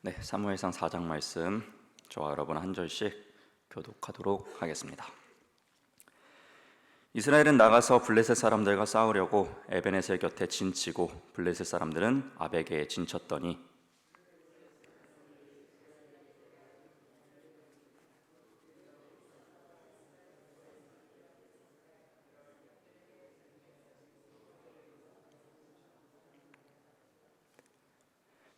네, 사무엘상 4장 말씀 저와 여러분 한 절씩 교독하도록 하겠습니다. 이스라엘은 나가서 블레셋 사람들과 싸우려고 에베네셀 곁에 진치고 블레셋 사람들은 아벡에 진쳤더니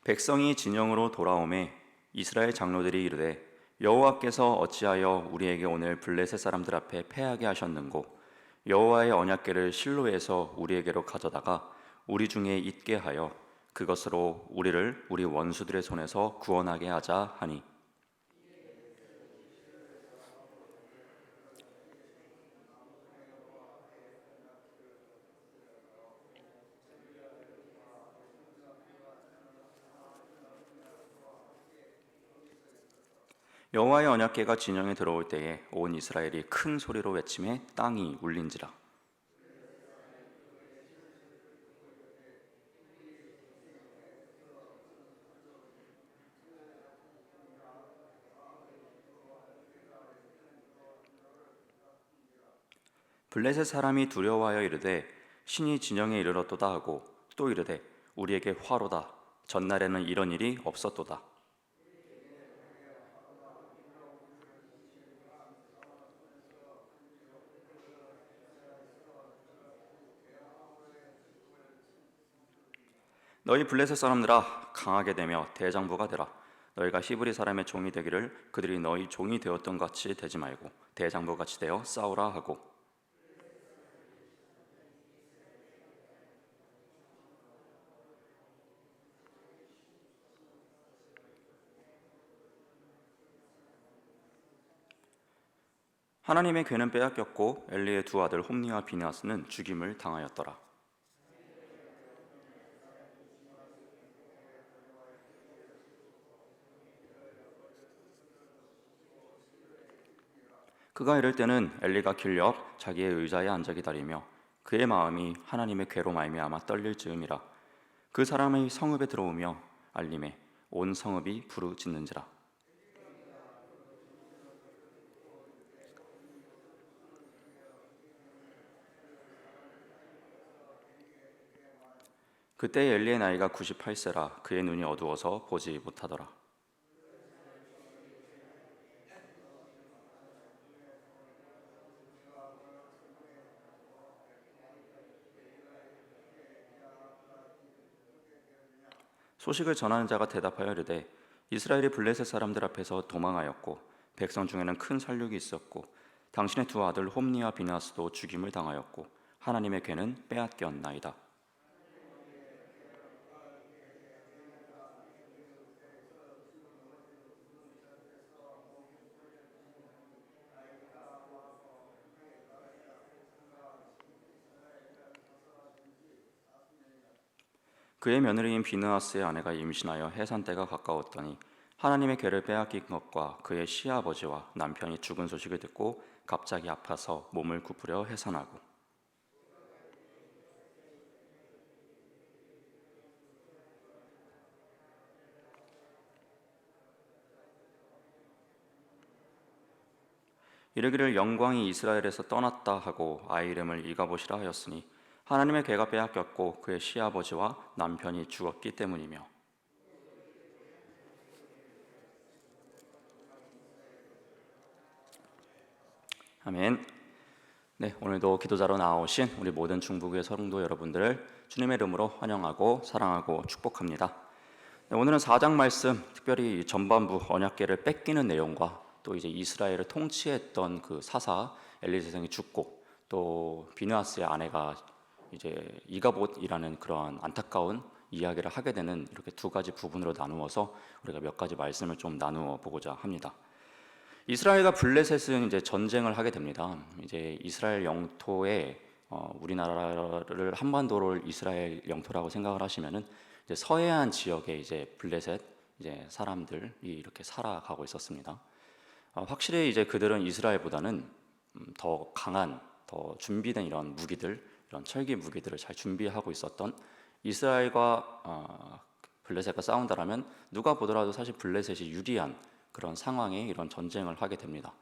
백성이 진영으로 돌아오매 이스라엘 장로들이 이르되 여호와께서 어찌하여 우리에게 오늘 블레셋 사람들 앞에 패하게 하셨는고 여호와의 언약궤를 실로에서 우리에게로 가져다가 우리 중에 있게 하여 그것으로 우리를 우리 원수들의 손에서 구원하게 하자 하니 여호와의 언약궤가 진영에 들어올 때에 온 이스라엘이 큰 소리로 외치매 땅이 울린지라. 블레셋 사람이 두려워하여 이르되 신이 진영에 이르렀도다 하고 또 이르되 우리에게 화로다. 전날에는 이런 일이 없었도다. 너희 블레셋 사람들아 강하게 되며 대장부가 되라. 너희가 히브리 사람의 종이 되기를 그들이 너희 종이 되었던 같이 되지 말고 대장부 같이 되어 싸우라 하고 하나님의 궤는 빼앗겼고 엘리의 두 아들 홈니와 비느하스는 죽임을 당하였더라. 그가 이럴 때는 엘리가 길옆 자기의 의자에 앉아 기다리며 그의 마음이 하나님의 궤로 말미암아 떨릴 즈음이라. 그 사람의 성읍에 들어오며 알림에 온 성읍이 부르짖는지라. 그때 엘리의 나이가 98세라 그의 눈이 어두워서 보지 못하더라. 소식을 전하는 자가 대답하여 이르되 이스라엘이 블레셋 사람들 앞에서 도망하였고 백성 중에는 큰 살육이 있었고 당신의 두 아들 홈니와 비나스도 죽임을 당하였고 하나님의 궤는 빼앗겼나이다. 그의 며느리인 비느하스의 아내가 임신하여 해산 때가 가까웠더니 하나님의 궤를 빼앗긴 것과 그의 시아버지와 남편이 죽은 소식을 듣고 갑자기 아파서 몸을 굽으려 해산하고 이르기를 영광이 이스라엘에서 떠났다 하고 아이 이름을 이가봇이라 하였으니 하나님의 궤가 빼앗겼고 그의 시아버지와 남편이 죽었기 때문이며 아멘. 네, 오늘도 기도자로 나오신 우리 모든 중부교회 성도 여러분들을 주님의 이름으로 환영하고 사랑하고 축복합니다. 네, 오늘은 4장 말씀, 특별히 전반부 언약궤를 뺏기는 내용과 또 이제 이스라엘을 통치했던 그 사사 엘리세상이 죽고 또 비느하스의 아내가 이제 이가봇이라는 그런 안타까운 이야기를 하게 되는 이렇게 두 가지 부분으로 나누어서 우리가 몇 가지 말씀을 좀 나누어 보고자 합니다. 이스라엘과 블레셋은 이제 전쟁을 하게 됩니다. 이제 이스라엘 영토에 우리나라를 한반도를 이스라엘 영토라고 생각을 하시면은 이제 서해안 지역에 이제 블레셋 이제 사람들이 이렇게 살아가고 있었습니다. 확실히 이제 그들은 이스라엘보다는 더 강한, 더 준비된 이런 무기들, 이런 철기 무기들을 잘 준비하고 있었던 이스라엘과 블레셋과 싸운다라면 누가 보더라도 사실 블레셋이 유리한 그런 상황에 이런 전쟁을 하게 됩니다.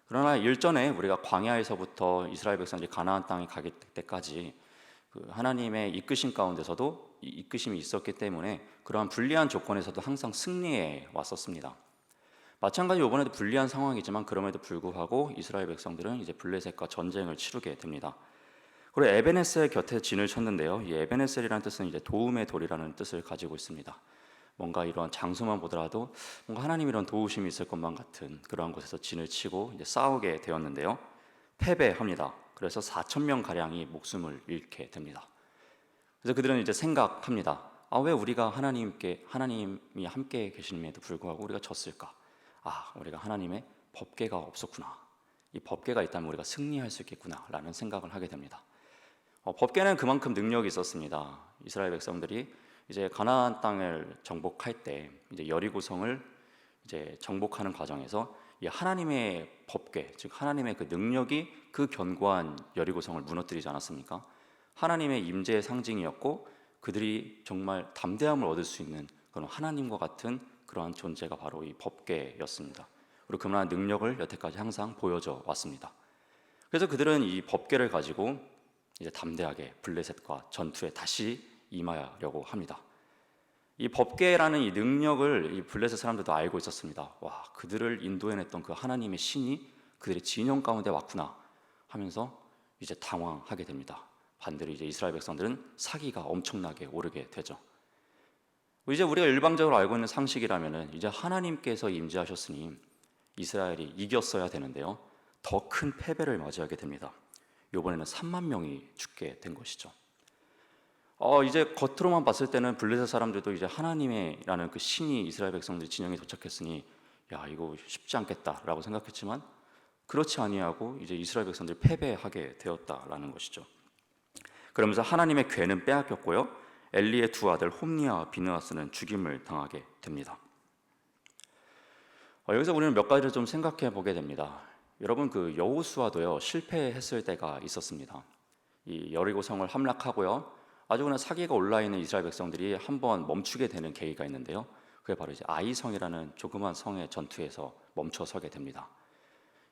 그러나 일전에 우리가 광야에서부터 이스라엘 백성들이 가나안 땅에 가기 때까지 그 하나님의 이끄심 가운데서도 이 이끄심이 있었기 때문에 그러한 불리한 조건에서도 항상 승리해 왔었습니다. 마찬가지로 이번에도 불리한 상황이지만 그럼에도 불구하고 이스라엘 백성들은 이제 블레셋과 전쟁을 치르게 됩니다. 그리고 에베네셀 곁에 진을 쳤는데요. 이 에베네셀이라는 뜻은 이제 도움의 돌이라는 뜻을 가지고 있습니다. 뭔가 이런 장소만 보더라도 뭔가 하나님 이런 도우심이 있을 것만 같은 그러한 곳에서 진을 치고 이제 싸우게 되었는데요. 패배합니다. 그래서 4천 명 가량이 목숨을 잃게 됩니다. 그래서 그들은 이제 생각합니다. 왜 우리가 하나님이 함께 계심에도 불구하고 우리가 졌을까? 우리가 하나님의 법궤가 없었구나. 이 법궤가 있다면 우리가 승리할 수 있겠구나라는 생각을 하게 됩니다. 법궤는 그만큼 능력이 있었습니다. 이스라엘 백성들이 이제 가나안 땅을 정복할 때 이제 여리고성을 이제 정복하는 과정에서 이 하나님의 법궤, 즉 하나님의 그 능력이 그 견고한 여리고성을 무너뜨리지 않았습니까? 하나님의 임재의 상징이었고 그들이 정말 담대함을 얻을 수 있는 그런 하나님과 같은 그러한 존재가 바로 이 법궤였습니다. 그리고 그만한 능력을 여태까지 항상 보여줘 왔습니다. 그래서 그들은 이 법궤를 가지고 이제 담대하게 블레셋과 전투에 다시 임하려고 합니다. 이 법궤라는 이 능력을 이 블레셋 사람들도 알고 있었습니다. 그들을 인도해냈던 그 하나님의 신이 그들의 진영 가운데 왔구나 하면서 이제 당황하게 됩니다. 반대로 이제 이스라엘 백성들은 사기가 엄청나게 오르게 되죠. 이제 우리가 일방적으로 알고 있는 상식이라면은 이제 하나님께서 임재하셨으니 이스라엘이 이겼어야 되는데요. 더 큰 패배를 맞이하게 됩니다. 이번에는 3만 명이 죽게 된 것이죠. 이제 겉으로만 봤을 때는 블레셋 사람들도 이제 하나님이라는 그 신이 이스라엘 백성들 진영에 도착했으니 이거 쉽지 않겠다라고 생각했지만 그렇지 아니하고 이제 이스라엘 백성들이 패배하게 되었다라는 것이죠. 그러면서 하나님의 궤는 빼앗겼고요. 엘리의 두 아들 홈니와 비느하스는 죽임을 당하게 됩니다. 여기서 우리는 몇 가지를 좀 생각해 보게 됩니다. 여러분 그 여호수아도요 실패했을 때가 있었습니다. 이 여리고성을 함락하고요. 아주 그냥 사기가 올라있는 이스라엘 백성들이 한번 멈추게 되는 계기가 있는데요. 그게 바로 이제 아이성이라는 조그만 성의 전투에서 멈춰서게 됩니다.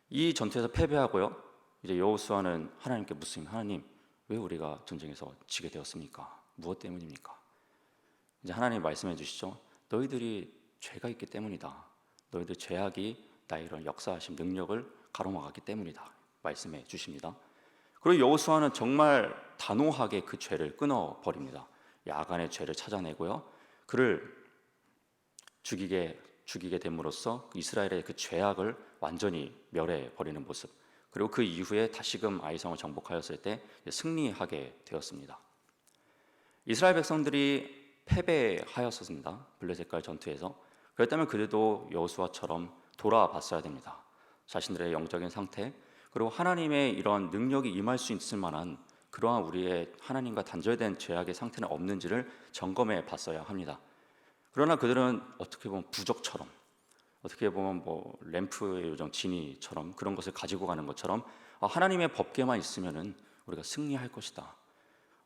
이 전투에서 패배하고요. 이제 여호수아는 하나님께 묻습니다. 하나님, 왜 우리가 전쟁에서 지게 되었습니까? 무엇 때문입니까? 이제 하나님 말씀해 주시죠. 너희들이 죄가 있기 때문이다. 너희들 죄악이 나의 이런 역사하신 능력을 가로막았기 때문이다. 말씀해 주십니다. 그리고 여호수아는 정말 단호하게 그 죄를 끊어버립니다. 야간의 죄를 찾아내고요. 그를 죽이게 됨으로써 이스라엘의 그 죄악을 완전히 멸해버리는 모습. 그리고 그 이후에 다시금 아이성을 정복하였을 때 승리하게 되었습니다. 이스라엘 백성들이 패배하였습니다. 블레셋과의 전투에서. 그렇다면 그들도 여호수아처럼 돌아봤어야 됩니다. 자신들의 영적인 상태, 그리고 하나님의 이런 능력이 임할 수 있을 만한 그러한 우리의 하나님과 단절된 죄악의 상태는 없는지를 점검해 봤어야 합니다. 그러나 그들은 어떻게 보면 부적처럼, 어떻게 보면 램프의 요정 지니처럼 그런 것을 가지고 가는 것처럼 하나님의 법궤만 있으면은 우리가 승리할 것이다.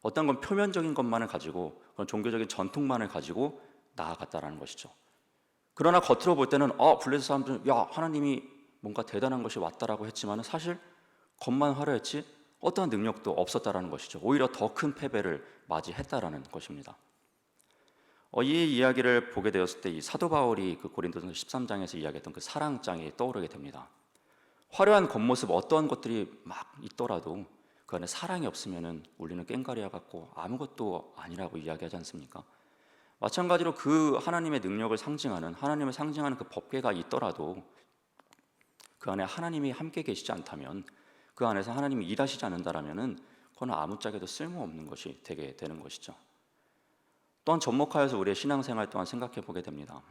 어떤 건 표면적인 것만을 가지고 그런 종교적인 전통만을 가지고 나아갔다라는 것이죠. 그러나 겉으로 볼 때는 블레셋 사람들은 하나님이 뭔가 대단한 것이 왔다라고 했지만 사실 겉만 화려했지 어떠한 능력도 없었다라는 것이죠. 오히려 더 큰 패배를 맞이했다라는 것입니다. 이 이야기를 보게 되었을 때 이 사도 바울이 그 고린도전서 13장에서 이야기했던 그 사랑장이 떠오르게 됩니다. 화려한 겉모습 어떠한 것들이 막 있더라도 그 안에 사랑이 없으면은 우리는 꽹과리와 같고 아무것도 아니라고 이야기하지 않습니까? 마찬가지로 그 하나님의 능력을 상징하는 하나님을 상징하는 그 법궤가 있더라도 그 안에 하나님이 함께 계시지 않다면 그 안에서 하나님이 일하시지 않는다라면은 그건 아무짝에도 쓸모없는 것이 되게 되는 것이죠. 또한 접목하여서 우리의 신앙생활 또한 생각해 보게 됩니다.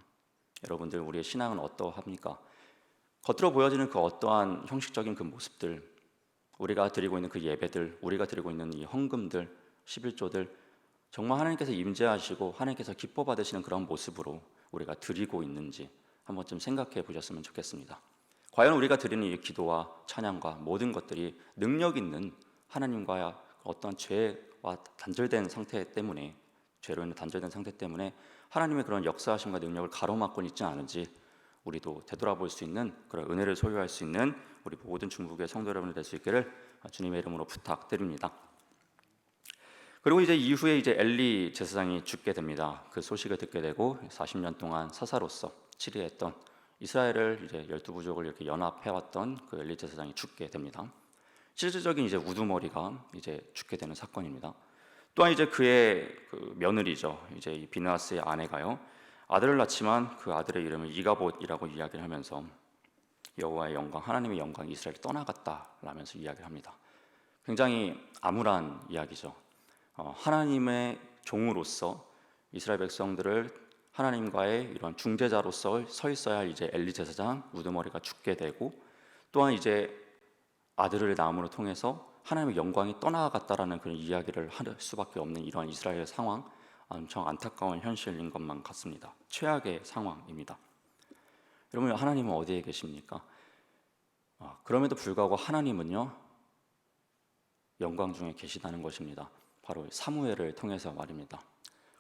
여러분들 우리의 신앙은 어떠합니까? 겉으로 보여지는 그 어떠한 형식적인 그 모습들, 우리가 드리고 있는 그 예배들, 우리가 드리고 있는 이 헌금들, 11조들 정말 하나님께서 임재하시고 하나님께서 기뻐 받으시는 그런 모습으로 우리가 드리고 있는지 한번쯤 생각해 보셨으면 좋겠습니다. 과연 우리가 드리는 이 기도와 찬양과 모든 것들이 능력 있는 하나님과의 어떤 죄와 단절된 상태 때문에 죄로 인해 단절된 상태 때문에 하나님의 그런 역사하심과 능력을 가로막고 있지 않은지 우리도 되돌아볼 수 있는 그런 은혜를 소유할 수 있는 우리 모든 중국의 성도 여러분이 될 수 있기를 주님의 이름으로 부탁드립니다. 그리고 이제 이후에 이제 엘리 제사장이 죽게 됩니다. 그 소식을 듣게 되고 40년 동안 사사로서 치리했던 이스라엘을 이제 12부족을 이렇게 연합해왔던 그 엘리 제사장이 죽게 됩니다. 실질적인 이제 우두머리가 이제 죽게 되는 사건입니다. 또한 이제 그의 그 며느리죠. 이제 이 비느하스의 아내가요. 아들을 낳지만 그 아들의 이름을 이가봇이라고 이야기를 하면서 여호와의 영광, 하나님의 영광이 이스라엘을 떠나갔다라면서 이야기를 합니다. 굉장히 암울한 이야기죠. 하나님의 종으로서 이스라엘 백성들을 하나님과의 이런 중재자로서 서 있어야 할 이제 엘리 제사장 우두머리가 죽게 되고 또한 이제 아들을 낳음으로 통해서 하나님의 영광이 떠나갔다라는 그런 이야기를 할 수밖에 없는 이러한 이스라엘의 상황, 엄청 안타까운 현실인 것만 같습니다. 최악의 상황입니다. 여러분, 하나님은 어디에 계십니까? 그럼에도 불구하고 하나님은요 영광 중에 계시다는 것입니다. 바로 사무엘을 통해서 말입니다.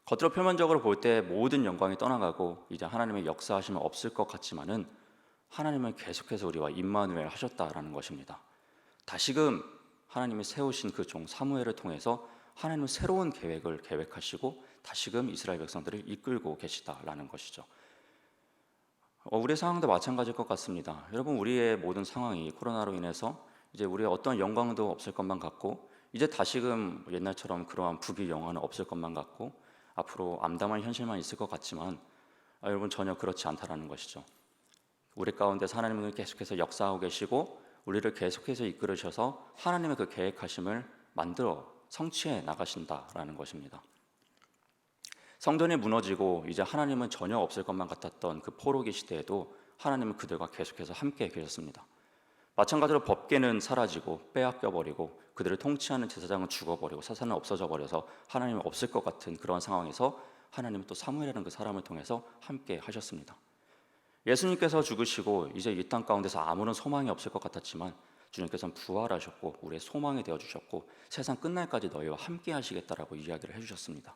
겉으로 표면적으로 볼 때 모든 영광이 떠나가고 이제 하나님의 역사하심은 없을 것 같지만은 하나님은 계속해서 우리와 임마누엘 하셨다라는 것입니다. 다시금 하나님이 세우신 그 종 사무엘을 통해서 하나님은 새로운 계획을 계획하시고 다시금 이스라엘 백성들을 이끌고 계시다라는 것이죠. 우리의 상황도 마찬가지일 것 같습니다. 여러분, 우리의 모든 상황이 코로나로 인해서 이제 우리의 어떤 영광도 없을 것만 같고 이제 다시금 옛날처럼 그러한 부귀 영화는 없을 것만 같고 앞으로 암담한 현실만 있을 것 같지만 여러분, 전혀 그렇지 않다라는 것이죠. 우리 가운데서 하나님은 계속해서 역사하고 계시고 우리를 계속해서 이끌으셔서 하나님의 그 계획하심을 만들어 성취해 나가신다라는 것입니다. 성전이 무너지고 이제 하나님은 전혀 없을 것만 같았던 그 포로기 시대에도 하나님은 그들과 계속해서 함께 계셨습니다. 마찬가지로 법궤는 사라지고 빼앗겨버리고 그들을 통치하는 제사장은 죽어버리고 사사는 없어져 버려서 하나님은 없을 것 같은 그런 상황에서 하나님은 또 사무엘이라는 그 사람을 통해서 함께 하셨습니다. 예수님께서 죽으시고 이제 이 땅 가운데서 아무런 소망이 없을 것 같았지만 주님께서는 부활하셨고 우리의 소망이 되어주셨고 세상 끝날까지 너희와 함께 하시겠다라고 이야기를 해주셨습니다.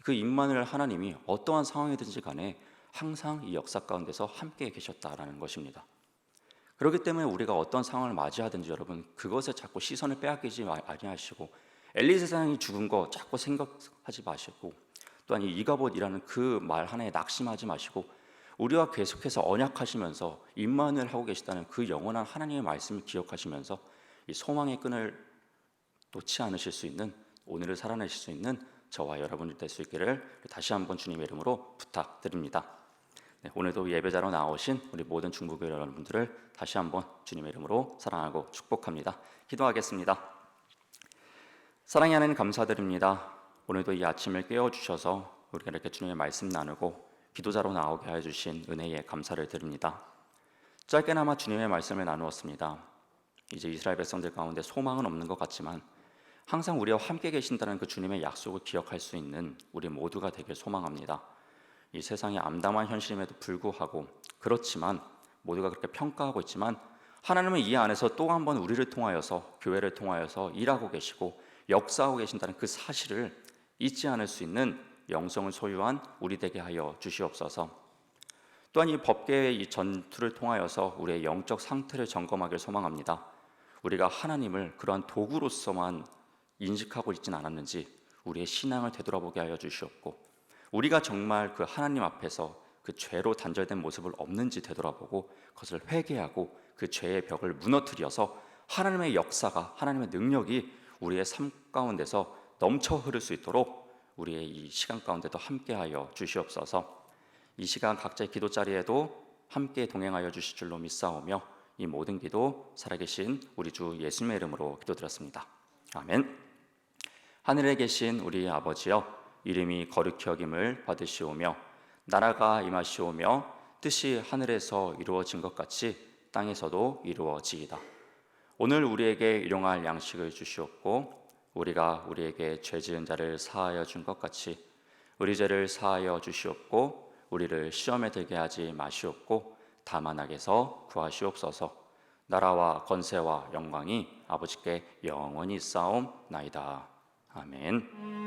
그 임마누엘 하나님이 어떠한 상황이든지 간에 항상 이 역사 가운데서 함께 계셨다라는 것입니다. 그렇기 때문에 우리가 어떤 상황을 맞이하든지 여러분 그것에 자꾸 시선을 빼앗기지 아니하시고 엘리 제사장이 죽은 거 자꾸 생각하지 마시고 또한 이 이가봇이라는 그 말 하나에 낙심하지 마시고 우리와 계속해서 언약하시면서 임마누엘 하고 계시다는 그 영원한 하나님의 말씀을 기억하시면서 이 소망의 끈을 놓지 않으실 수 있는 오늘을 살아내실 수 있는 저와 여러분이 될 수 있기를 다시 한번 주님의 이름으로 부탁드립니다. 네, 오늘도 예배자로 나오신 우리 모든 중보교회 여러분들을 다시 한번 주님의 이름으로 사랑하고 축복합니다. 기도하겠습니다. 사랑의 하나님 감사드립니다. 오늘도 이 아침을 깨워주셔서 우리가 이렇게 주님의 말씀 나누고 기도자로 나오게 해주신 은혜에 감사를 드립니다. 짧게나마 주님의 말씀을 나누었습니다. 이제 이스라엘 백성들 가운데 소망은 없는 것 같지만 항상 우리와 함께 계신다는 그 주님의 약속을 기억할 수 있는 우리 모두가 되길 소망합니다. 이 세상의 암담한 현실임에도 불구하고 그렇지만 모두가 그렇게 평가하고 있지만 하나님은 이 안에서 또 한 번 우리를 통하여서 교회를 통하여서 일하고 계시고 역사하고 계신다는 그 사실을 잊지 않을 수 있는 영성을 소유한 우리 되게 하여 주시옵소서. 또한 이 법궤의 이 전투를 통하여서 우리의 영적 상태를 점검하길 소망합니다. 우리가 하나님을 그러한 도구로서만 인식하고 있지는 않았는지 우리의 신앙을 되돌아보게 하여 주시옵고 우리가 정말 그 하나님 앞에서 그 죄로 단절된 모습을 없는지 되돌아보고 그것을 회개하고 그 죄의 벽을 무너뜨려서 하나님의 역사가 하나님의 능력이 우리의 삶 가운데서 넘쳐 흐를 수 있도록 우리의 이 시간 가운데도 함께하여 주시옵소서. 이 시간 각자의 기도 자리에도 함께 동행하여 주실 줄로 믿사오며 이 모든 기도 살아계신 우리 주 예수님의 이름으로 기도드렸습니다. 아멘. 하늘에 계신 우리 아버지여, 이름이 거룩히 여김을 받으시오며 나라가 임하시오며 뜻이 하늘에서 이루어진 것 같이 땅에서도 이루어지이다. 오늘 우리에게 일용할 양식을 주시옵고 우리가 우리에게 죄 지은 자를 사하여 준 것 같이 우리 죄를 사하여 주시옵고 우리를 시험에 들게 하지 마시옵고 다만 악에서 구하시옵소서. 나라와 권세와 영광이 아버지께 영원히 있사옵나이다. 아멘.